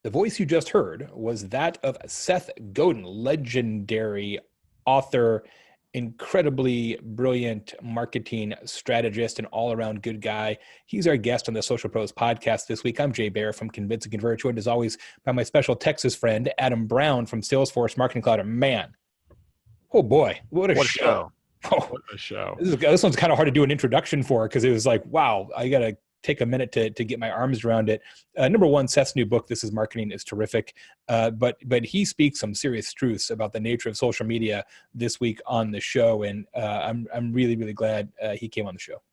The voice you just heard was that of Seth Godin, legendary author, incredibly brilliant marketing strategist, and all-around good guy. He's our guest on the Social Pros podcast this week. I'm Jay Baer from Convince and Convert, joined as always by my special Texas friend, Adam Brown from Salesforce Marketing Cloud. And man, oh boy, what a show. Oh, what a show. This one's kind of hard to do an introduction for because it was like, wow, I got to take a minute to get my arms around it. Number one, Seth's new book, This is Marketing, is terrific. But he speaks some serious truths about the nature of social media this week on the show. And I'm really, really glad he came on the show.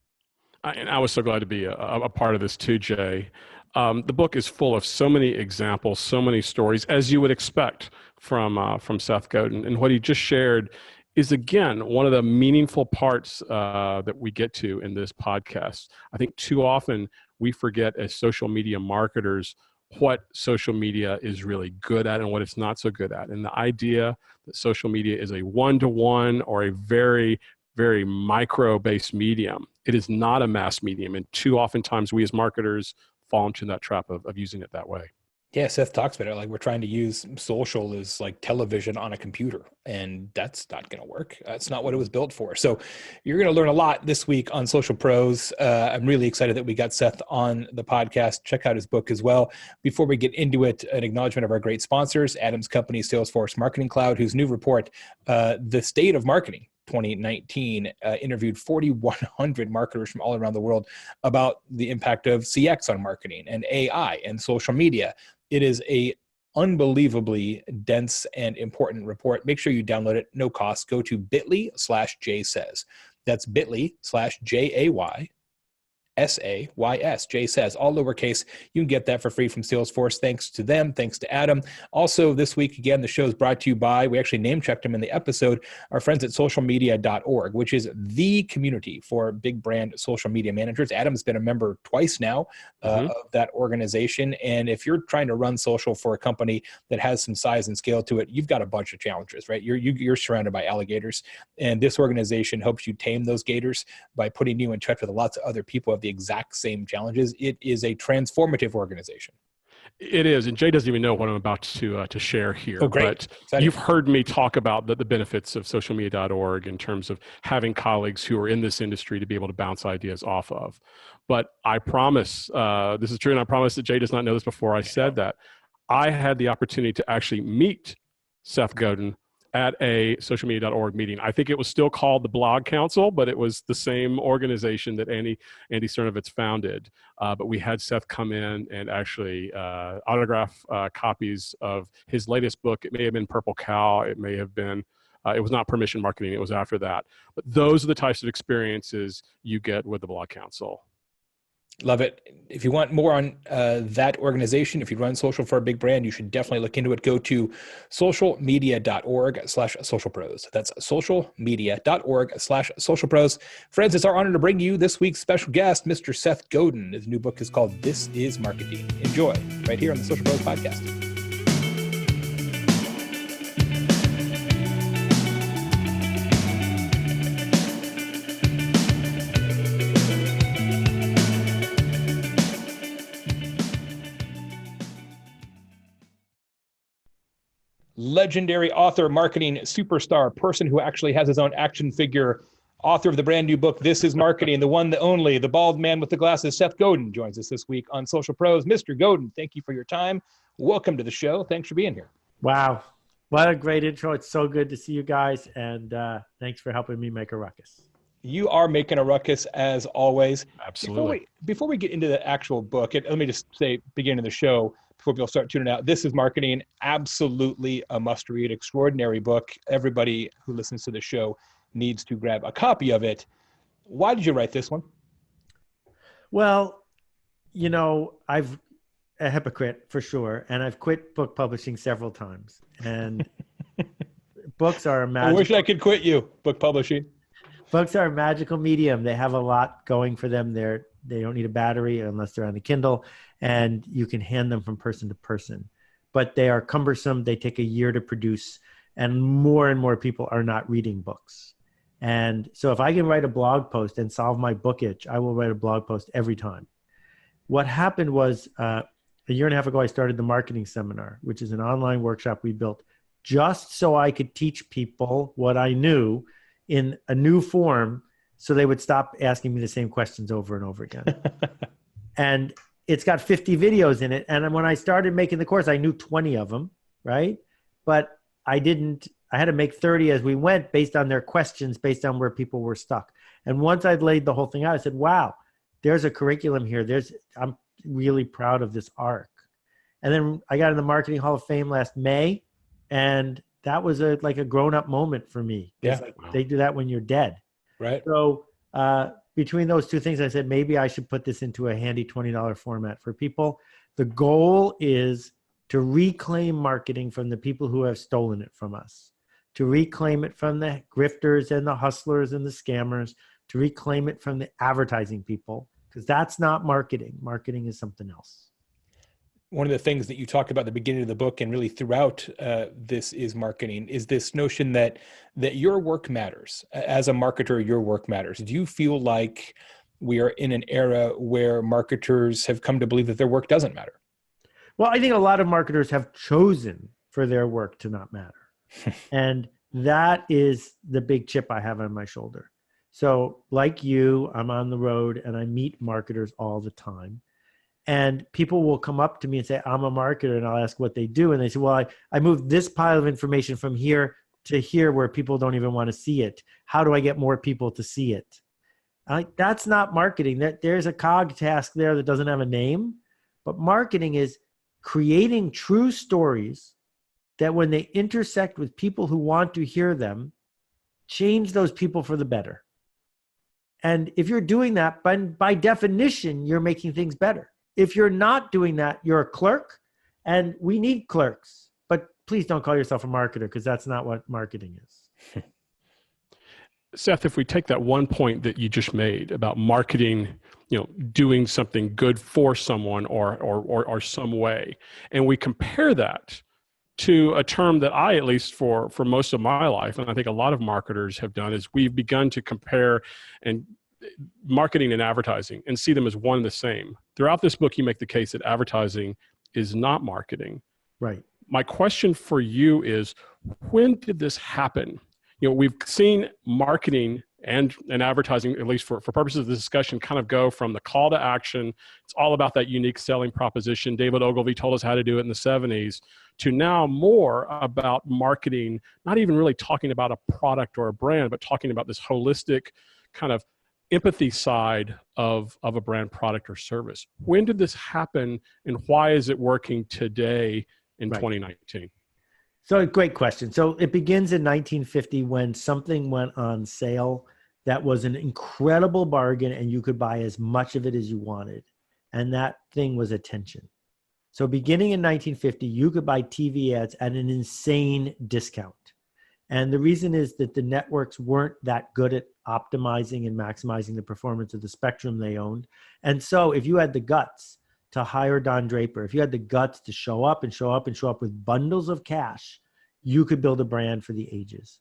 And I was so glad to be a part of this too, Jay. The book is full of so many examples, so many stories, as you would expect from Seth Godin. And what he just shared is, again, one of the meaningful parts that we get to in this podcast. I think too often we forget as social media marketers what social media is really good at and what it's not so good at. And the idea that social media is a one-to-one or a very, very micro-based medium. It is not a mass medium. And too oftentimes we as marketers fall into that trap of using it that way. Yeah, Seth talks about it like we're trying to use social as like television on a computer, and that's not going to work. That's not what it was built for. So you're going to learn a lot this week on Social Pros. I'm really excited that we got Seth on the podcast. Check out his book as well. Before we get into it, an acknowledgement of our great sponsors, Adam's company, Salesforce Marketing Cloud, whose new report, The State of Marketing 2019, interviewed 4,100 marketers from all around the world about the impact of CX on marketing and AI and social media. It is a unbelievably dense and important report. Make sure you download it, no cost. Go to bit.ly/jsays. That's bit.ly/JAYSAYS, Jay Says, all lowercase. You can get that for free from Salesforce. Thanks to them. Thanks to Adam. Also, this week, again, the show is brought to you by, we actually name-checked them in the episode, our friends at socialmedia.org, which is the community for big brand social media managers. Adam's been a member twice now of that organization. And if you're trying to run social for a company that has some size and scale to it, you've got a bunch of challenges, right? You're surrounded by alligators. And this organization helps you tame those gators by putting you in touch with lots of other people the exact same challenges. It is a transformative organization. It is, and Jay doesn't even know what I'm about to share here. Oh, great. But Exciting. You've heard me talk about the benefits of socialmedia.org in terms of having colleagues who are in this industry to be able to bounce ideas off of. But I promise, this is true, and I promise that Jay does not know this before I said that, I had the opportunity to actually meet Seth Godin at a socialmedia.org meeting. I think it was still called the Blog Council, but it was the same organization that Andy Cernovitz founded. But we had Seth come in and actually autograph copies of his latest book. It may have been Purple Cow. It may have been, it was not Permission Marketing. It was after that. But those are the types of experiences you get with the Blog Council. Love it. If you want more on that organization, if you run social for a big brand, you should definitely look into it. Go to socialmedia.org/socialpros. That's socialmedia.org/socialpros. Friends, it's our honor to bring you this week's special guest, Mr. Seth Godin. His new book is called This is Marketing. Enjoy right here on the Social Pros podcast. Legendary author, marketing superstar, person who actually has his own action figure, author of the brand new book, This is Marketing, the one, the only, the bald man with the glasses, Seth Godin, joins us this week on Social Pros. Mr. Godin, thank you for your time. Welcome to the show. Thanks for being here. Wow. What a great intro. It's so good to see you guys. And thanks for helping me make a ruckus. You are making a ruckus as always. Absolutely. Before we get into the actual book, let me just say, beginning of the show, before people start tuning out, This is Marketing, absolutely a must-read, extraordinary book. Everybody who listens to the show needs to grab a copy of it. Why did you write this one? Well, you know, I've a hypocrite for sure, and I've quit book publishing several times. And books are a magical... I wish I could quit you, book publishing. Books are a magical medium. They have a lot going for them. They don't need a battery unless they're on the Kindle, and you can hand them from person to person. But they are cumbersome. They take a year to produce, and more people are not reading books. And so if I can write a blog post and solve my book itch, I will write a blog post every time. What happened was a year and a half ago, I started the marketing seminar, which is an online workshop we built just so I could teach people what I knew in a new form so they would stop asking me the same questions over and over again. And it's got 50 videos in it. And when I started making the course, I knew 20 of them, right? But I had to make 30 as we went based on their questions, based on where people were stuck. And once I'd laid the whole thing out, I said, wow, there's a curriculum here. I'm really proud of this arc. And then I got in the Marketing Hall of Fame last May, and that was like a grown-up moment for me. Yeah. Like they do that when you're dead. Right. So between those two things, I said, maybe I should put this into a handy $20 format for people. The goal is to reclaim marketing from the people who have stolen it from us, to reclaim it from the grifters and the hustlers and the scammers, to reclaim it from the advertising people, because that's not marketing. Marketing is something else. One of the things that you talk about at the beginning of the book and really throughout This Is Marketing is this notion that your work matters. As a marketer, your work matters. Do you feel like we are in an era where marketers have come to believe that their work doesn't matter? Well, I think a lot of marketers have chosen for their work to not matter. And that is the big chip I have on my shoulder. So like you, I'm on the road and I meet marketers all the time. And people will come up to me and say, I'm a marketer, and I'll ask what they do. And they say, well, I moved this pile of information from here to here where people don't even want to see it. How do I get more people to see it? That's not marketing. There's a cog task there that doesn't have a name. But marketing is creating true stories that when they intersect with people who want to hear them, change those people for the better. And if you're doing that, by definition, you're making things better. If you're not doing that, you're a clerk, and we need clerks. But please don't call yourself a marketer, because that's not what marketing is. Seth, if we take that one point that you just made about marketing, doing something good for someone or some way, and we compare that to a term that I, at least for most of my life, and I think a lot of marketers have done, is we've begun to compare and marketing and advertising and see them as one and the same. Throughout this book, you make the case that advertising is not marketing. Right. My question for you is, when did this happen? We've seen marketing and advertising, at least for purposes of this discussion, kind of go from the call to action. It's all about that unique selling proposition. David Ogilvy told us how to do it in the 70s, to now more about marketing, not even really talking about a product or a brand, but talking about this holistic kind of empathy side of a brand, product, or service. When did this happen, and why is it working today in 2019? So great question. So it begins in 1950 when something went on sale that was an incredible bargain, and you could buy as much of it as you wanted. And that thing was attention. So beginning in 1950, you could buy TV ads at an insane discount. And the reason is that the networks weren't that good at optimizing and maximizing the performance of the spectrum they owned. And so if you had the guts to hire Don Draper, if you had the guts to show up with bundles of cash, you could build a brand for the ages.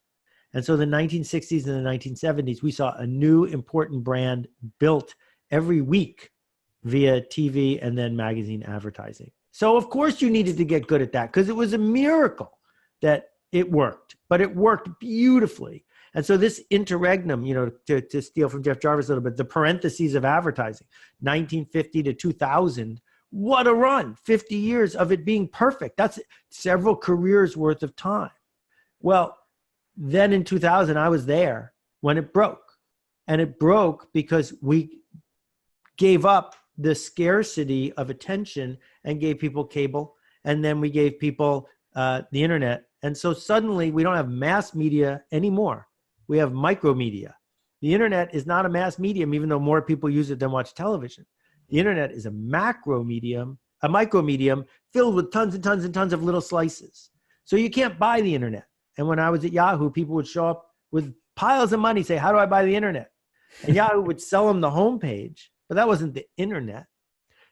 And so the 1960s and the 1970s, we saw a new important brand built every week via TV and then magazine advertising. So of course you needed to get good at that, because it was a miracle that it worked, but it worked beautifully. And so this interregnum, to steal from Jeff Jarvis a little bit, the parentheses of advertising, 1950 to 2000, what a run, 50 years of it being perfect. That's several careers worth of time. Well, then in 2000, I was there when it broke. And it broke because we gave up the scarcity of attention and gave people cable. And then we gave people the internet. And so suddenly we don't have mass media anymore. We have micromedia. The internet is not a mass medium, even though more people use it than watch television. The internet is a macro medium, a micro medium filled with tons and tons and tons of little slices. So you can't buy the internet. And when I was at Yahoo, people would show up with piles of money, say, how do I buy the internet? And Yahoo would sell them the homepage, but that wasn't the internet.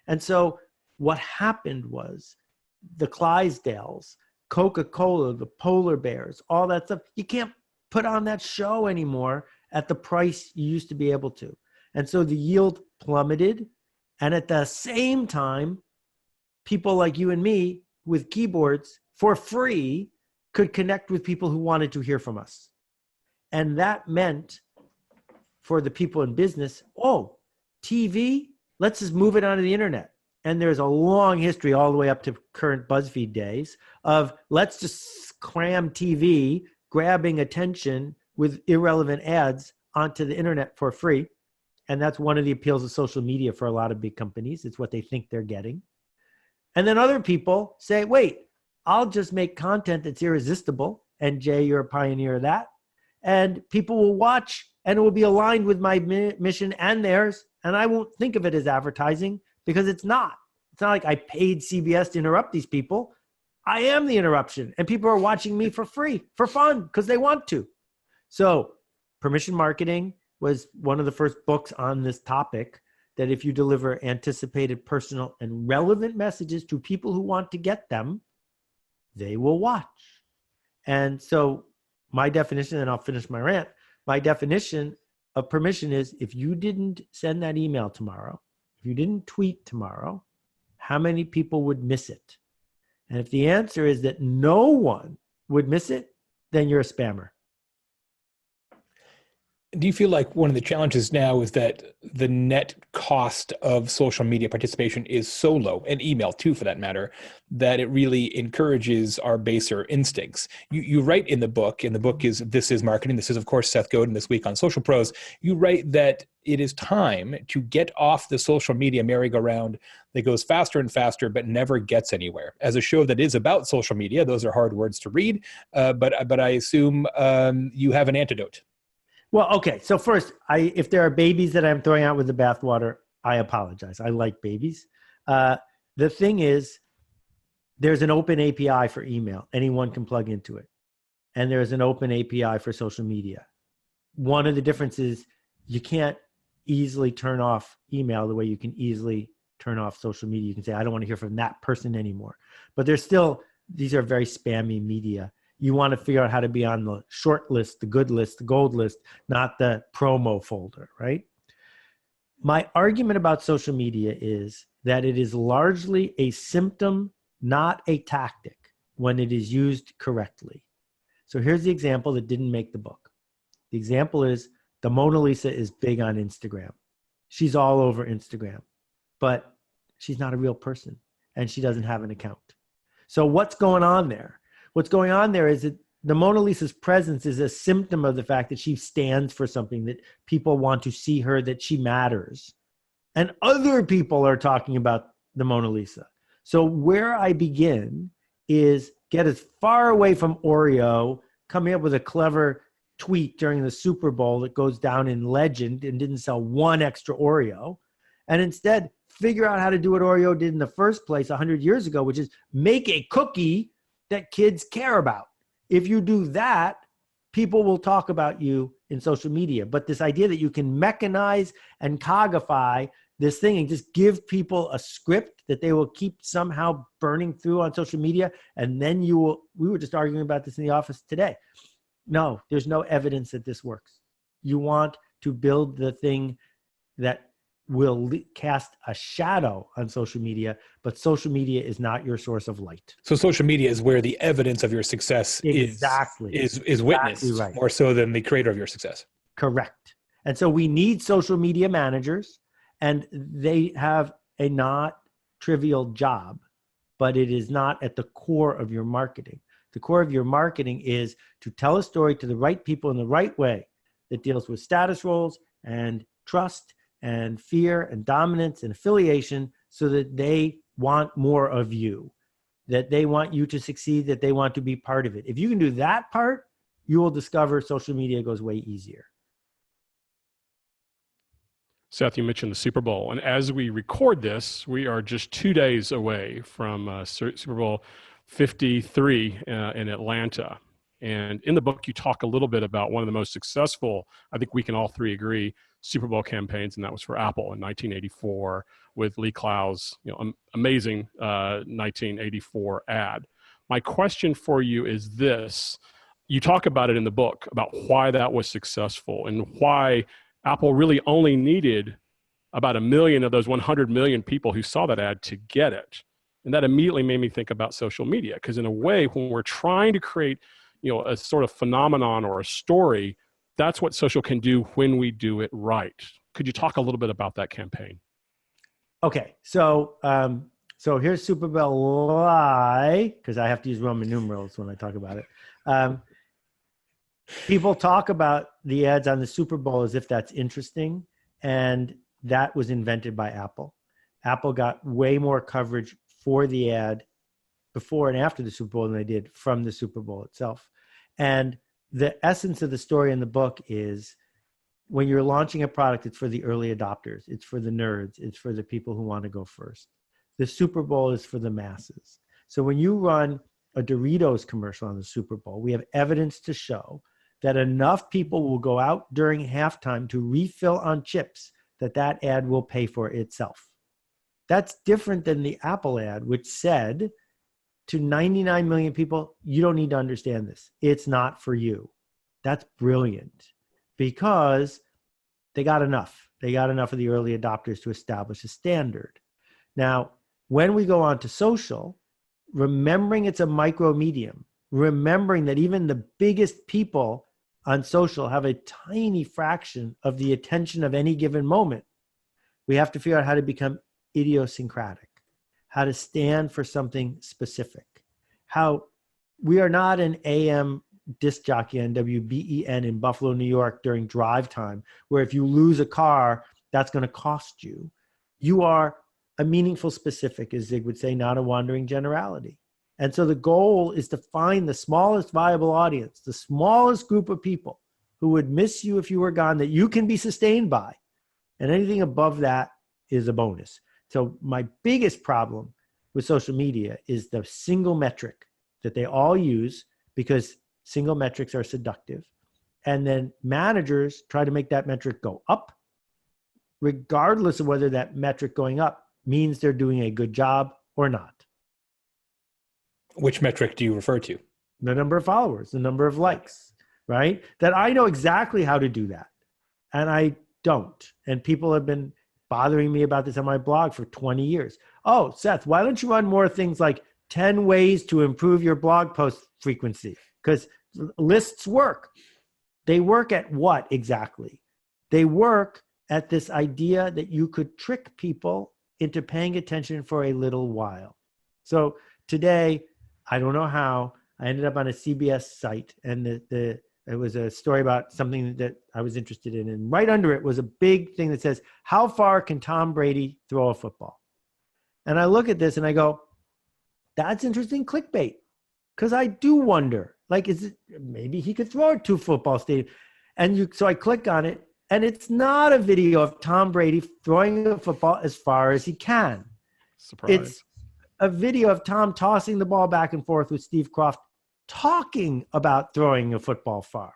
And so what happened was the Clydesdales, Coca-Cola, the polar bears, all that stuff, you can't put on that show anymore at the price you used to be able to. And so the yield plummeted. And at the same time, people like you and me with keyboards for free could connect with people who wanted to hear from us. And that meant for the people in business, oh, TV, let's just move it onto the internet. And there's a long history all the way up to current BuzzFeed days of let's just cram TV, grabbing attention with irrelevant ads onto the internet for free. And that's one of the appeals of social media for a lot of big companies. It's what they think they're getting. And then other people say, wait, I'll just make content that's irresistible. And Jay, you're a pioneer of that. And people will watch and it will be aligned with my mission and theirs. And I won't think of it as advertising because it's not. It's not like I paid CBS to interrupt these people. I am the interruption. And people are watching me for free, for fun, because they want to. So permission marketing was one of the first books on this topic, that if you deliver anticipated, personal, and relevant messages to people who want to get them, they will watch. And so my definition, and I'll finish my rant, my definition of permission is if you didn't send that email tomorrow, if you didn't tweet tomorrow, how many people would miss it? And if the answer is that no one would miss it, then you're a spammer. Do you feel like one of the challenges now is that the net cost of social media participation is so low, and email too for that matter, that it really encourages our baser instincts? You write in the book is This Is Marketing. This is, of course, Seth Godin this week on Social Pros. You write that it is time to get off the social media merry-go-round that goes faster and faster but never gets anywhere. As a show that is about social media, those are hard words to read, but I assume you have an antidote. Well, okay. So first, if there are babies that I'm throwing out with the bathwater, I apologize. I like babies. The thing is, there's an open API for email. Anyone can plug into it. And there's an open API for social media. One of the differences, you can't easily turn off email the way you can easily turn off social media. You can say, I don't want to hear from that person anymore. But there's still, these are very spammy media. You want to figure out how to be on the short list, the good list, the gold list, not the promo folder, right? My argument about social media is that it is largely a symptom, not a tactic, when it is used correctly. So here's the example that didn't make the book. The example is the Mona Lisa is big on Instagram. She's all over Instagram, but she's not a real person and she doesn't have an account. So what's going on there? What's going on there is that the Mona Lisa's presence is a symptom of the fact that she stands for something, that people want to see her, that she matters. And other people are talking about the Mona Lisa. So where I begin is get as far away from Oreo, coming up with a clever tweet during the Super Bowl that goes down in legend and didn't sell one extra Oreo, and instead figure out how to do what Oreo did in the first place 100 years ago, which is make a cookie that kids care about. If you do that, people will talk about you in social media. But this idea that you can mechanize and cogify this thing and just give people a script that they will keep somehow burning through on social media, and then we were just arguing about this in the office today. No, there's no evidence that this works. You want to build the thing that will cast a shadow on social media, but social media is not your source of light. So social media is where the evidence of your success is witnessed, right, more so than the creator of your success. Correct. And so we need social media managers, and they have a not trivial job, but it is not at the core of your marketing. The core of your marketing is to tell a story to the right people in the right way that deals with status roles and trust and fear and dominance and affiliation, so that they want more of you, that they want you to succeed, that they want to be part of it. If you can do that part, you will discover social media goes way easier. Seth, you mentioned the Super Bowl. And as we record this, we are just 2 days away from Super Bowl 53 in Atlanta. And in the book, you talk a little bit about one of the most successful, I think we can all three agree, Super Bowl campaigns, and that was for Apple in 1984 with Lee Clow's amazing 1984 ad. My question for you is this. You talk about it in the book, about why that was successful and why Apple really only needed about 1 million of those 100 million people who saw that ad to get it. And that immediately made me think about social media, because in a way, when we're trying to create, a sort of phenomenon or a story, that's what social can do when we do it right. Could you talk a little bit about that campaign? Okay, so here's Super Bowl lie, because I have to use Roman numerals when I talk about it. People talk about the ads on the Super Bowl as if that's interesting, and that was invented by Apple. Apple got way more coverage for the ad before and after the Super Bowl than they did from the Super Bowl itself. And the essence of the story in the book is, when you're launching a product, it's for the early adopters. It's for the nerds. It's for the people who want to go first. The Super Bowl is for the masses. So when you run a Doritos commercial on the Super Bowl, we have evidence to show that enough people will go out during halftime to refill on chips that ad will pay for itself. That's different than the Apple ad, which said to 99 million people, you don't need to understand this. It's not for you. That's brilliant, because they got enough. They got enough of the early adopters to establish a standard. Now, when we go on to social, remembering it's a micro medium, remembering that even the biggest people on social have a tiny fraction of the attention of any given moment, we have to figure out how to become idiosyncratic, how to stand for something specific, how we are not an AM disc jockey on WBEN in Buffalo, New York during drive time, where if you lose a car, that's going to cost you. You are a meaningful specific, as Zig would say, not a wandering generality. And so the goal is to find the smallest viable audience, the smallest group of people who would miss you if you were gone, that you can be sustained by. And anything above that is a bonus. So my biggest problem with social media is the single metric that they all use, because single metrics are seductive. And then managers try to make that metric go up, regardless of whether that metric going up means they're doing a good job or not. Which metric do you refer to? The number of followers, the number of likes, right? That I know exactly how to do that, and I don't. And people have been bothering me about this on my blog for 20 years. Oh, Seth, why don't you run more things like 10 ways to improve your blog post frequency? Because lists work. They work at what exactly? They work at this idea that you could trick people into paying attention for a little while. So today, I don't know how, I ended up on a CBS site, and it was a story about something that I was interested in. And right under it was a big thing that says, how far can Tom Brady throw a football? And I look at this and I go, that's interesting clickbait. Because I do wonder, maybe he could throw it to a football stadium. So I click on it, and it's not a video of Tom Brady throwing a football as far as he can. Surprise. It's a video of Tom tossing the ball back and forth with Steve Croft, talking about throwing a football far.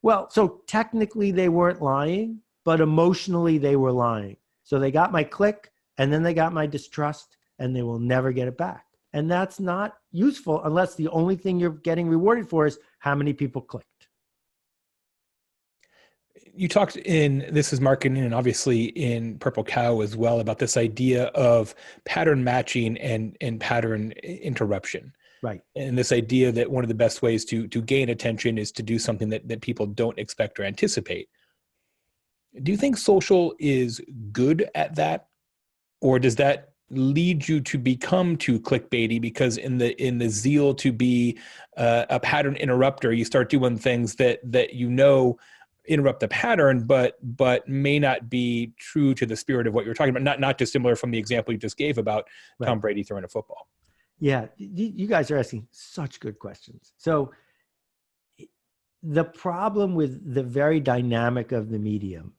Well, so technically they weren't lying, but emotionally they were lying. So they got my click, and then they got my distrust, and they will never get it back. And that's not useful unless the only thing you're getting rewarded for is how many people clicked. You talked in This Is Marketing, and obviously in Purple Cow as well, about this idea of pattern matching and pattern interruption. Right. And this idea that one of the best ways to gain attention is to do something that people don't expect or anticipate. Do you think social is good at that? Or does that lead you to become too clickbaity, because in the zeal to be a pattern interrupter, you start doing things that interrupt the pattern, but may not be true to the spirit of what you're talking about. Not dissimilar from the example you just gave about Right. Tom Brady throwing a football. Yeah, you guys are asking such good questions. So the problem with the very dynamic of the medium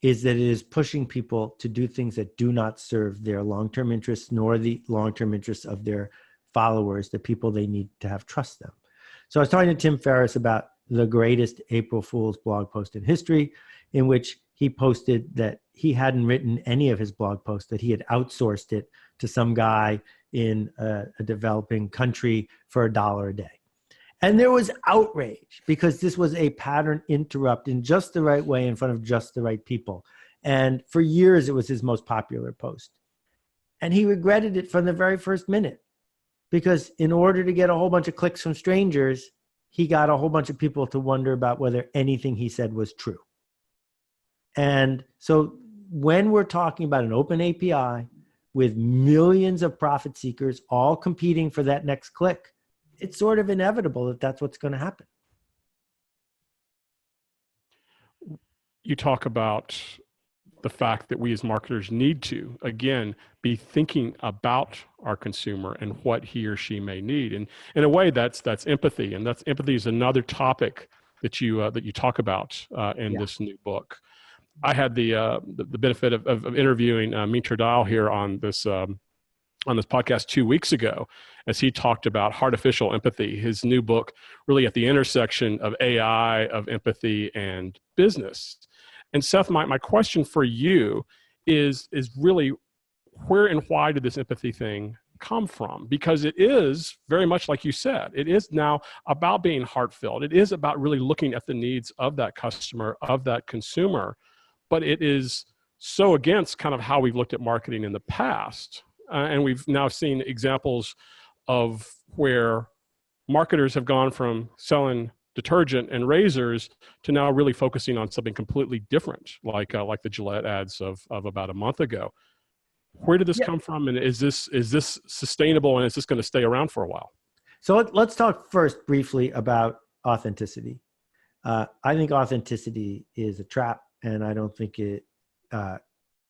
is that it is pushing people to do things that do not serve their long-term interests, nor the long-term interests of their followers, the people they need to have trust them. So I was talking to Tim Ferriss about the greatest April Fool's blog post in history, in which he posted that he hadn't written any of his blog posts, that he had outsourced it to some guy in a developing country for $1 a day. And there was outrage because this was a pattern interrupt in just the right way in front of just the right people. And for years, it was his most popular post. And he regretted it from the very first minute, because in order to get a whole bunch of clicks from strangers, he got a whole bunch of people to wonder about whether anything he said was true. And so when we're talking about an open API with millions of profit seekers all competing for that next click, it's sort of inevitable that that's what's going to happen. You talk about the fact that we as marketers need to, again, be thinking about our consumer and what he or she may need. And in a way, that's empathy. And that's empathy is another topic that you talk about in this new book. I had the benefit of interviewing Mitra Dial here on this podcast 2 weeks ago, as he talked about artificial empathy, his new book, really at the intersection of AI, of empathy, and business. And Seth, my question for you is really, where and why did this empathy thing come from? Because it is very much like you said, it is now about being heartfelt. It is about really looking at the needs of that customer, of that consumer, but it is so against kind of how we've looked at marketing in the past. And we've now seen examples of where marketers have gone from selling detergent and razors to now really focusing on something completely different, like the Gillette ads of about a month ago. Where did this come from, and is this sustainable, and is this going to stay around for a while? So let's talk first briefly about authenticity. I think authenticity is a trap, and I don't think it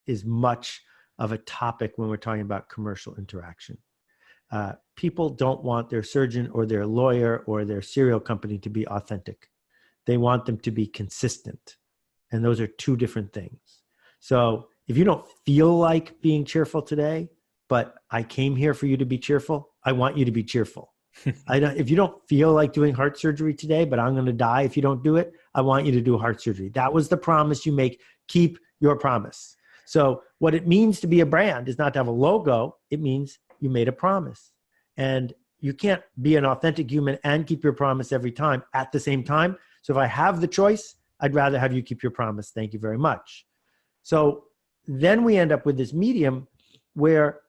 is much of a topic when we're talking about commercial interaction. People don't want their surgeon or their lawyer or their cereal company to be authentic. They want them to be consistent. And those are two different things. So if you don't feel like being cheerful today, but I came here for you to be cheerful, I want you to be cheerful. If you don't feel like doing heart surgery today, but I'm going to die if you don't do it, I want you to do heart surgery. That was the promise you make. Keep your promise. So what it means to be a brand is not to have a logo. It means you made a promise. And you can't be an authentic human and keep your promise every time at the same time. So if I have the choice, I'd rather have you keep your promise. Thank you very much. So then we end up with this medium where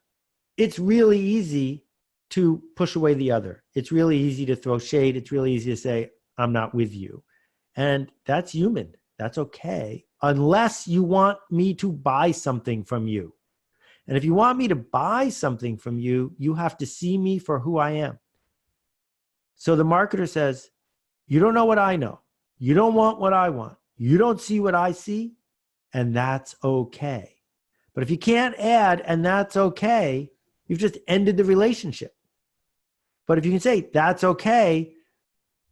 it's really easy to push away the other. It's really easy to throw shade. It's really easy to say, I'm not with you. And that's human. That's okay. Unless you want me to buy something from you. And if you want me to buy something from you, you have to see me for who I am. So the marketer says, you don't know what I know. You don't want what I want. You don't see what I see. And that's okay. But if you can't add, and that's okay, you've just ended the relationship. But if you can say, that's okay,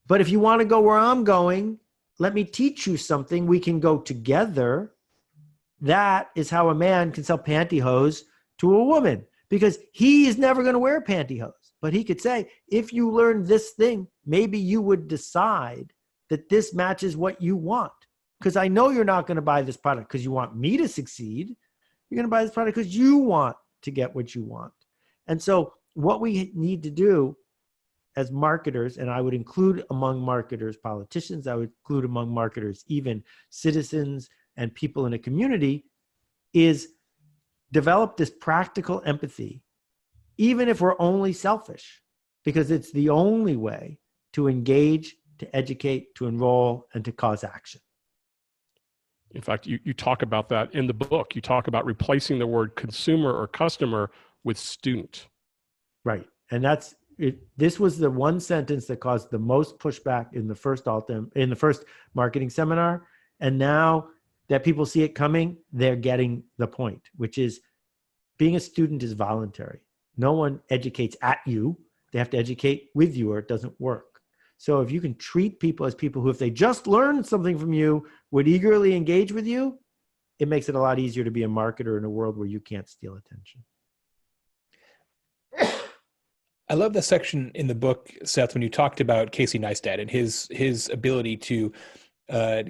but if you want to go where I'm going, let me teach you something, we can go together. That is how a man can sell pantyhose to a woman, because he is never going to wear pantyhose. But he could say, if you learn this thing, maybe you would decide that this matches what you want. Because I know you're not going to buy this product because you want me to succeed. You're going to buy this product because you want to get what you want. And so what we need to do as marketers, and I would include among marketers politicians, I would include among marketers even citizens and people in a community, is develop this practical empathy, even if we're only selfish, because it's the only way to engage, to educate, to enroll, and to cause action. In fact, you talk about that in the book. You talk about replacing the word consumer or customer with student. Right. And that's it. This was the one sentence that caused the most pushback in the first marketing seminar. And now that people see it coming, they're getting the point, which is being a student is voluntary. No one educates at you. They have to educate with you or it doesn't work. So if you can treat people as people who, if they just learned something from you, would eagerly engage with you, it makes it a lot easier to be a marketer in a world where you can't steal attention. I love the section in the book, Seth, when you talked about Casey Neistat and his ability to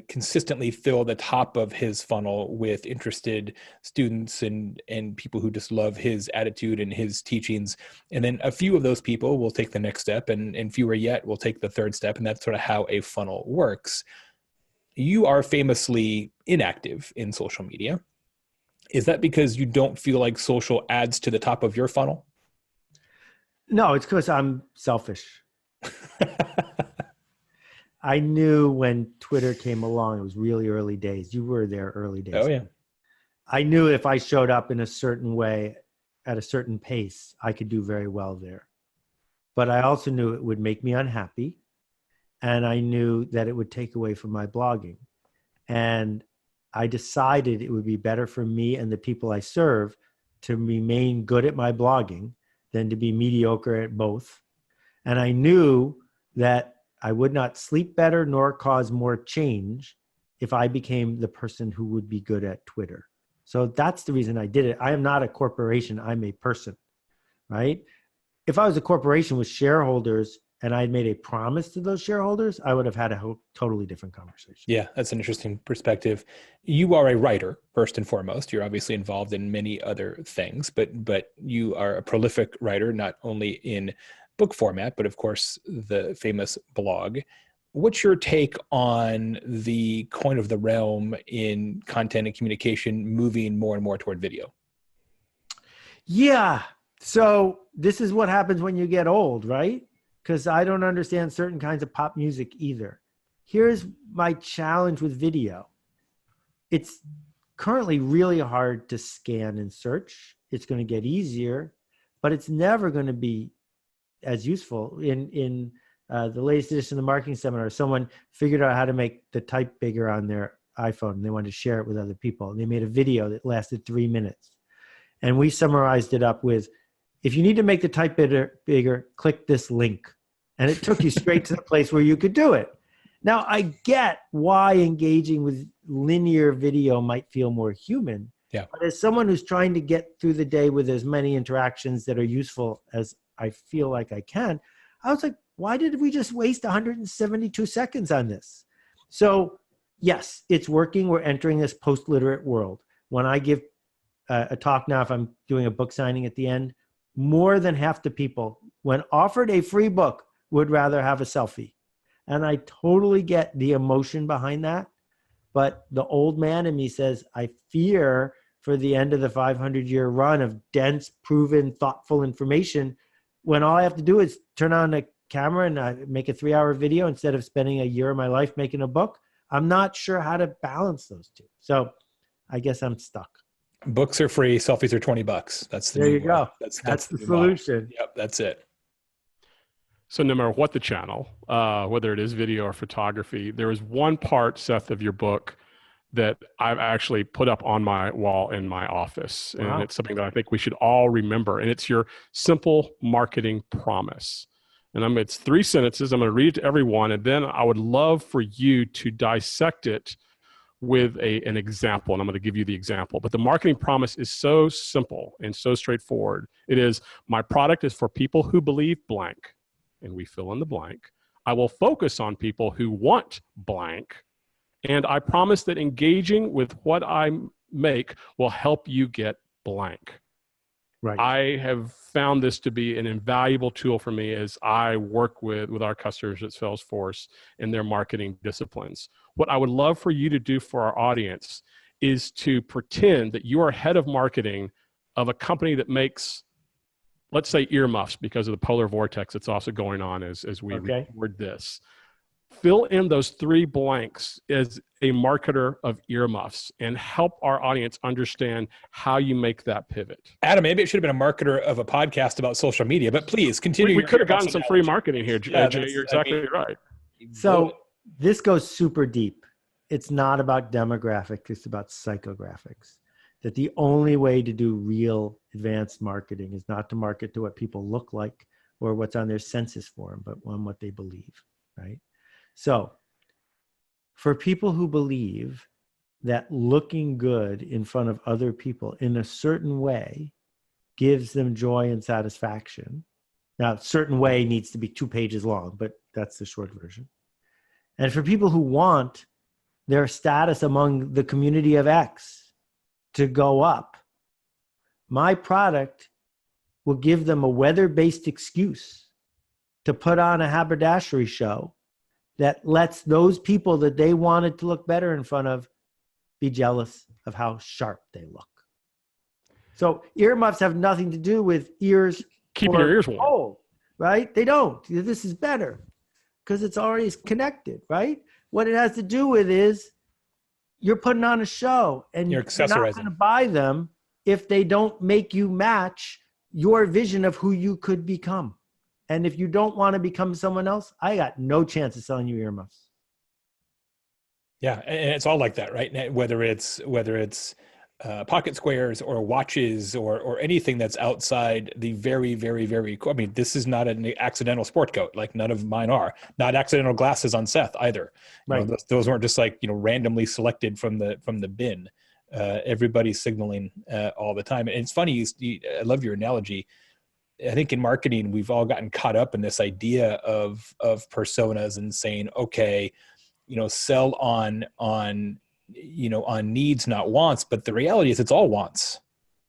consistently fill the top of his funnel with interested students and people who just love his attitude and his teachings. And then a few of those people will take the next step, and fewer yet will take the third step. And that's sort of how a funnel works. You are famously inactive in social media. Is that because you don't feel like social adds to the top of your funnel? No, it's because I'm selfish. I knew when Twitter came along, it was really early days. You were there early days. Oh, yeah. I knew if I showed up in a certain way at a certain pace, I could do very well there. But I also knew it would make me unhappy. And I knew that it would take away from my blogging. And I decided it would be better for me and the people I serve to remain good at my blogging than to be mediocre at both. And I knew that I would not sleep better nor cause more change if I became the person who would be good at Twitter. So that's the reason I did it. I am not a corporation. I'm a person, right? If I was a corporation with shareholders and I had made a promise to those shareholders, I would have had a totally different conversation. Yeah, that's an interesting perspective. You are a writer, first and foremost. You're obviously involved in many other things, but you are a prolific writer, not only in book format, but of course, the famous blog. What's your take on the coin of the realm in content and communication moving more and more toward video? Yeah. So this is what happens when you get old, right? Because I don't understand certain kinds of pop music either. Here's my challenge with video. It's currently really hard to scan and search. It's going to get easier, but it's never going to be as useful. In the latest edition of the marketing seminar, someone figured out how to make the type bigger on their iPhone, and they wanted to share it with other people. And they made a video that lasted 3 minutes. And we summarized it up with, if you need to make the type bigger, click this link. And it took you straight to the place where you could do it. Now, I get why engaging with linear video might feel more human. Yeah. But as someone who's trying to get through the day with as many interactions that are useful as I feel like I can, I was like, why did we just waste 172 seconds on this? So yes, it's working. We're entering this post-literate world. When I give a talk now, if I'm doing a book signing at the end, more than half the people, when offered a free book, would rather have a selfie. And I totally get the emotion behind that. But the old man in me says, I fear for the end of the 500-year run of dense, proven, thoughtful information, when all I have to do is turn on a camera and make a 3-hour video instead of spending a year of my life making a book. I'm not sure how to balance those two. So I guess I'm stuck. Books are free. Selfies are $20. That's the there new you go. That's the new solution. model. Yep, that's it. So no matter what the channel, whether it is video or photography, there is one part, Seth, of your book that I've actually put up on my wall in my office. Wow. And it's something that I think we should all remember. And it's your simple marketing promise. And it's 3 sentences. I'm going to read it to everyone. And then I would love for you to dissect it with an example. And I'm going to give you the example. But the marketing promise is so simple and so straightforward. It is, my product is for people who believe blank. And we fill in the blank. I will focus on people who want blank. And I promise that engaging with what I make will help you get blank. Right. I have found this to be an invaluable tool for me as I work with our customers at Salesforce in their marketing disciplines. What I would love for you to do for our audience is to pretend that you are head of marketing of a company that makes, let's say, earmuffs, because of the polar vortex that's also going on as we record this. Fill in those 3 blanks as a marketer of earmuffs and help our audience understand how you make that pivot. Adam, maybe it should have been a marketer of a podcast about social media, but please continue. We could have gotten some free marketing here, Jay. You're exactly right. So this goes super deep. It's not about demographics. It's about psychographics. That the only way to do real advanced marketing is not to market to what people look like or what's on their census form, but on what they believe, right? So for people who believe that looking good in front of other people in a certain way gives them joy and satisfaction. Now, a certain way needs to be 2 pages long, but that's the short version. And for people who want their status among the community of X to go up, my product will give them a weather-based excuse to put on a haberdashery show that lets those people that they wanted to look better in front of be jealous of how sharp they look. So earmuffs have nothing to do with ears. Keeping your ears warm. Cold, right? They don't. This is better because it's already connected, right? What it has to do with is you're putting on a show, and You're not accessorizing. going to buy them if they don't make you match your vision of who you could become. And if you don't want to become someone else, I got no chance of selling you earmuffs. Yeah, and it's all like that, right? Whether it's pocket squares or watches or anything that's outside the very, very, very. I mean, this is not an accidental sport coat. Like none of mine are. Not accidental glasses on Seth either. Right. You know, those weren't just like randomly selected from the bin. Everybody's signaling all the time. And it's funny. I love your analogy. I think in marketing, we've all gotten caught up in this idea of personas and saying, okay, sell on needs, not wants. But the reality is it's all wants.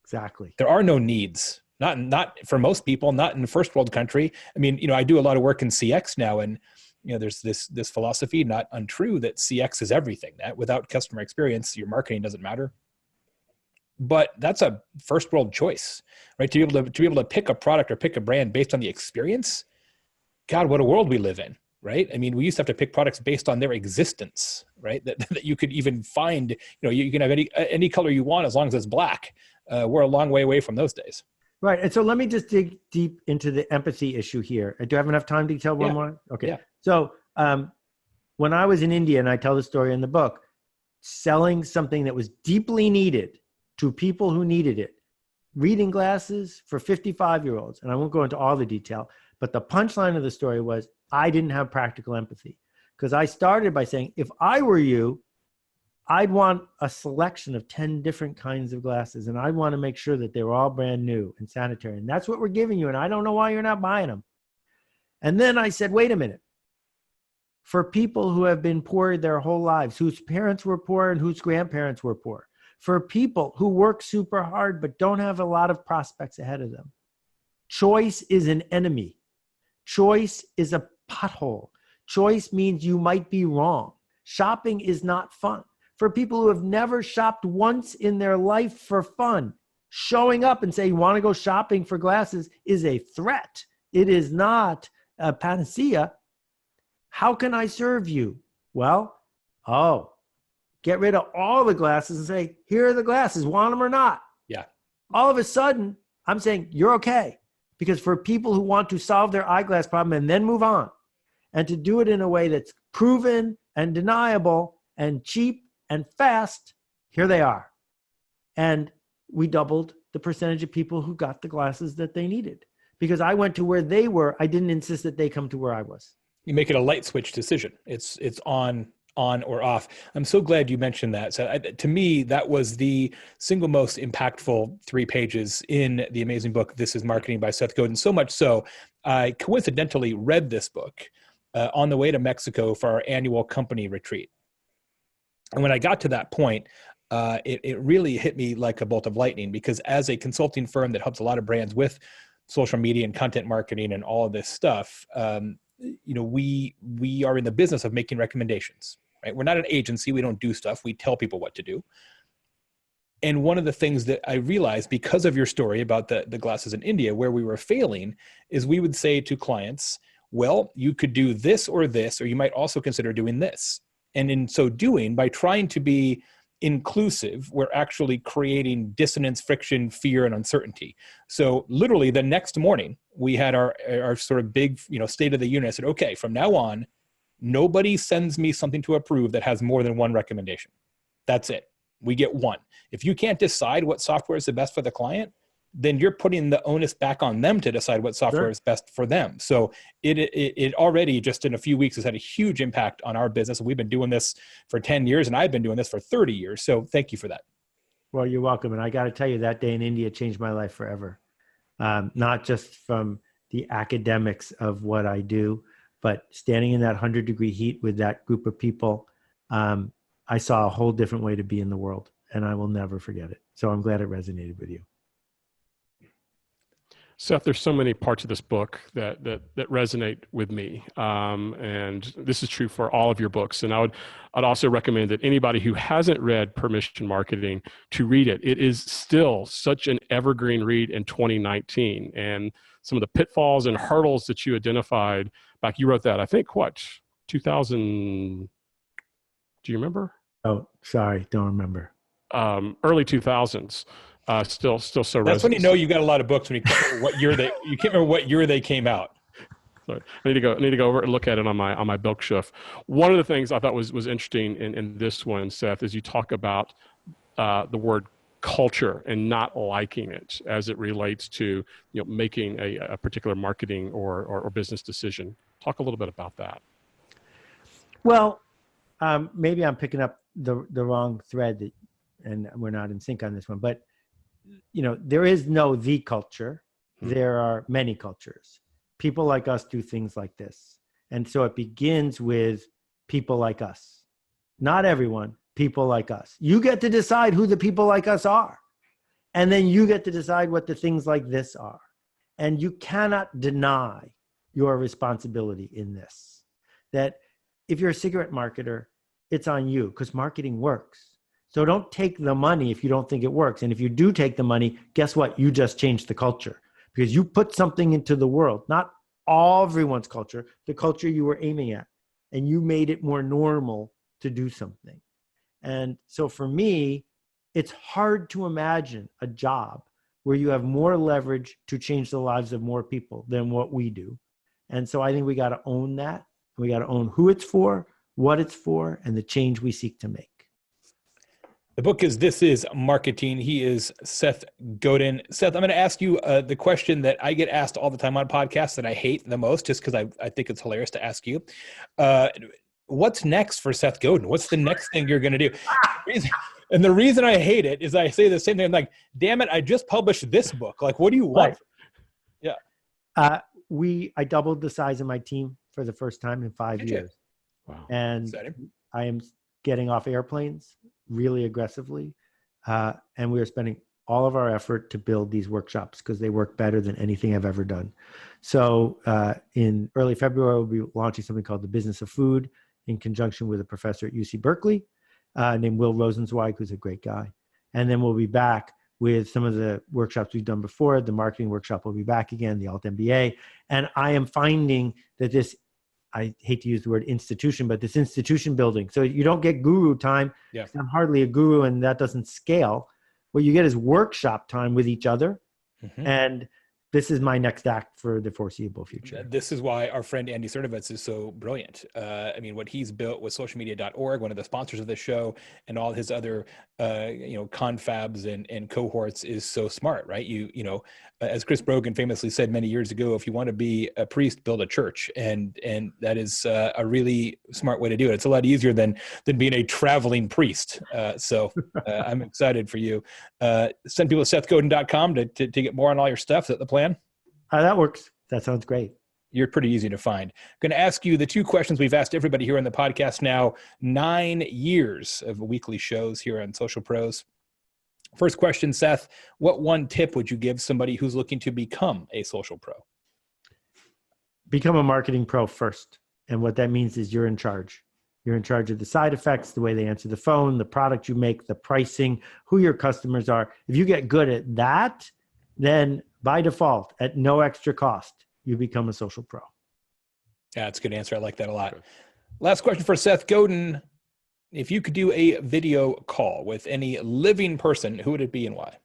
Exactly. There are no needs, not for most people, not in a first world country. I mean, I do a lot of work in CX now, and there's this philosophy, not untrue, that CX is everything, that without customer experience, your marketing doesn't matter. But that's a first world choice, right? To be able to pick a product or pick a brand based on the experience. God, what a world we live in, right? I mean, we used to have to pick products based on their existence, right? That you could even find, you can have any color you want as long as it's black. We're a long way away from those days. Right. And so let me just dig deep into the empathy issue here. Do I have enough time to tell one more? Okay. Yeah. So when I was in India, and I tell the story in the book, selling something that was deeply needed to people who needed it, reading glasses for 55-year-olds. And I won't go into all the detail, but the punchline of the story was I didn't have practical empathy, because I started by saying, if I were you, I'd want a selection of 10 different kinds of glasses, and I'd want to make sure that they were all brand new and sanitary. And that's what we're giving you. And I don't know why you're not buying them. And then I said, wait a minute. For people who have been poor their whole lives, whose parents were poor and whose grandparents were poor, for people who work super hard but don't have a lot of prospects ahead of them, choice is an enemy. Choice is a pothole. Choice means you might be wrong. Shopping is not fun. For people who have never shopped once in their life for fun, showing up and saying, you want to go shopping for glasses is a threat. It is not a panacea. How can I serve you? Well, get rid of all the glasses and say, here are the glasses, want them or not? Yeah. All of a sudden, I'm saying, you're okay. Because for people who want to solve their eyeglass problem and then move on, and to do it in a way that's proven and deniable and cheap and fast, here they are. And we doubled the percentage of people who got the glasses that they needed. Because I went to where they were. I didn't insist that they come to where I was. You make it a light switch decision. It's on or off. I'm so glad you mentioned that. So to me, that was the single most impactful 3 pages in the amazing book, This is Marketing by Seth Godin. So much so, I coincidentally read this book on the way to Mexico for our annual company retreat. And when I got to that point, it really hit me like a bolt of lightning, because as a consulting firm that helps a lot of brands with social media and content marketing and all of this stuff, we are in the business of making recommendations, right? We're not an agency. We don't do stuff. We tell people what to do. And one of the things that I realized because of your story about the glasses in India, where we were failing, is we would say to clients, well, you could do this, or you might also consider doing this. And in so doing, by trying to be inclusive, we're actually creating dissonance, friction, fear, and uncertainty. So literally the next morning, we had our sort of big, state of the union. I said, okay, from now on, nobody sends me something to approve that has more than one recommendation. That's it. We get one. If you can't decide what software is the best for the client, then you're putting the onus back on them to decide what software is best for them. So it already, just in a few weeks, has had a huge impact on our business. We've been doing this for 10 years, and I've been doing this for 30 years. So thank you for that. Well, you're welcome. And I got to tell you, that day in India changed my life forever. Not just from the academics of what I do, but standing in that 100-degree heat with that group of people, I saw a whole different way to be in the world, and I will never forget it. So I'm glad it resonated with you. Seth, there's so many parts of this book that resonate with me, and this is true for all of your books. And I'd also recommend that anybody who hasn't read Permission Marketing to read it. It is still such an evergreen read in 2019, and some of the pitfalls and hurdles that you identified back. You wrote that, I think, what, 2000? Do you remember? Oh, sorry, don't remember. Early 2000s. Still so That's resonant. when you know you got a lot of books when you can't remember what year they came out. So I need to go over and look at it on my bookshelf. One of the things I thought was interesting in this one, Seth, is you talk about the word culture and not liking it as it relates to making a particular marketing or business decision. Talk a little bit about that. Well, maybe I'm picking up the wrong thread, and we're not in sync on this one, but there is no the culture. There are many cultures. People like us do things like this. And so it begins with people like us. Not everyone, people like us. You get to decide who the people like us are. And then you get to decide what the things like this are. And you cannot deny your responsibility in this. That if you're a cigarette marketer, it's on you because marketing works. So don't take the money if you don't think it works. And if you do take the money, guess what? You just changed the culture because you put something into the world, not everyone's culture, the culture you were aiming at, and you made it more normal to do something. And so for me, it's hard to imagine a job where you have more leverage to change the lives of more people than what we do. And so I think we got to own that. We got to own who it's for, what it's for, and the change we seek to make. The book is This Is Marketing. He is Seth Godin. Seth, I'm going to ask you the question that I get asked all the time on podcasts that I hate the most, just because I think it's hilarious to ask you. What's next for Seth Godin? What's the next thing you're going to do? And the reason I hate it is I say the same thing. I'm like, damn it, I just published this book. Like, what do you want? Right. Yeah. I doubled the size of my team for the first time in 5 years. Wow. And Exciting. I am getting off airplanes really aggressively. And we are spending all of our effort to build these workshops because they work better than anything I've ever done. So in early February, we'll be launching something called The Business of Food in conjunction with a professor at UC Berkeley named Will Rosenzweig, who's a great guy. And then we'll be back with some of the workshops we've done before. The marketing workshop will be back again, the Alt MBA. And I am finding that this, I hate to use the word institution, but this institution building. So you don't get guru time. Yeah. I'm hardly a guru and that doesn't scale. What you get is workshop time with each other. Mm-hmm. And this is my next act for the foreseeable future. This is why our friend Andy Cernovitz is so brilliant. I mean, what he's built with socialmedia.org, one of the sponsors of this show, and all his other, confabs and cohorts is so smart, right? As Chris Brogan famously said many years ago, if you want to be a priest, build a church. And that is a really smart way to do it. It's a lot easier than being a traveling priest. So I'm excited for you. Send people to SethGodin.com to get more on all your stuff. Is that the plan? That works. That sounds great. You're pretty easy to find. I'm going to ask you the two questions we've asked everybody here on the podcast now, 9 years of weekly shows here on Social Pros. First question, Seth, what one tip would you give somebody who's looking to become a social pro? Become a marketing pro first. And what that means is you're in charge. You're in charge of the side effects, the way they answer the phone, the product you make, the pricing, who your customers are. If you get good at that, then by default, at no extra cost, you become a social pro. Yeah, that's a good answer. I like that a lot. Last question for Seth Godin. If you could do a video call with any living person, who would it be and why?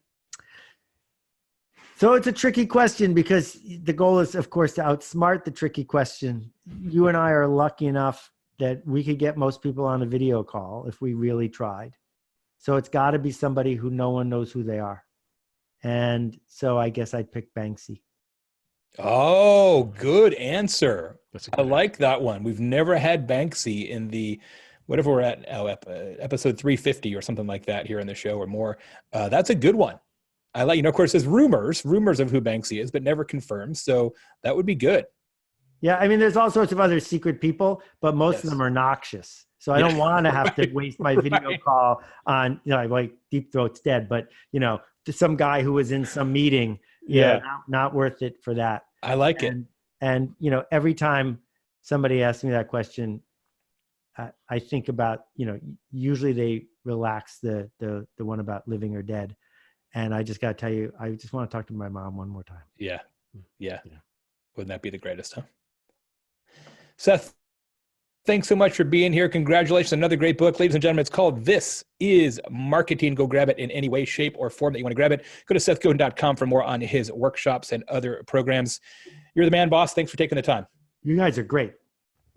So it's a tricky question because the goal is, of course, to outsmart the tricky question. You and I are lucky enough that we could get most people on a video call if we really tried. So it's got to be somebody who no one knows who they are. And so I guess I'd pick Banksy. Oh, good answer. I like that one. We've never had Banksy in the, whatever we're at now, episode 350 or something like that here in the show or more. That's a good one. I like, of course, there's rumors of who Banksy is, but never confirmed. So that would be good. Yeah. I mean, there's all sorts of other secret people, but most of them are noxious. So I don't want to have to waste my video call on, like Deep Throat's dead, but, to some guy who was in some meeting Yeah. Not worth it for that. I like it. And every time somebody asks me that question, I think about, usually they relax the one about living or dead. And I just got to tell you, I just want to talk to my mom one more time. Yeah. Wouldn't that be the greatest, huh? Seth, thanks so much for being here. Congratulations on another great book. Ladies and gentlemen, it's called This is Marketing. Go grab it in any way, shape, or form that you want to grab it. Go to sethgodin.com for more on his workshops and other programs. You're the man, boss. Thanks for taking the time. You guys are great.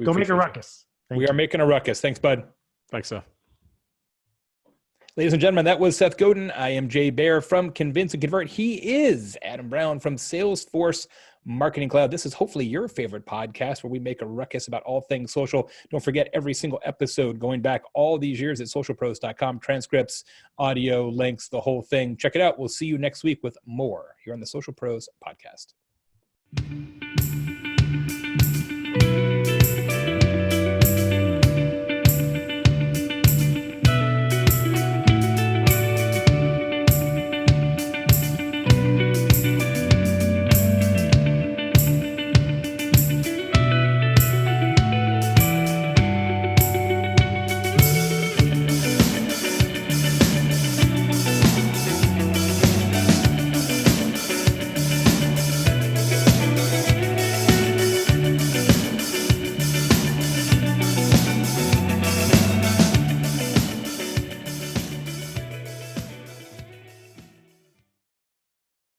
Go make a ruckus. We are making a ruckus. Thanks, bud. Thanks, Seth. Ladies and gentlemen, that was Seth Godin. I am Jay Baer from Convince and Convert. He is Adam Brown from Salesforce Marketing Cloud. This is hopefully your favorite podcast where we make a ruckus about all things social. Don't forget every single episode going back all these years at socialpros.com, transcripts, audio, links, the whole thing. Check it out. We'll see you next week with more here on the Social Pros Podcast.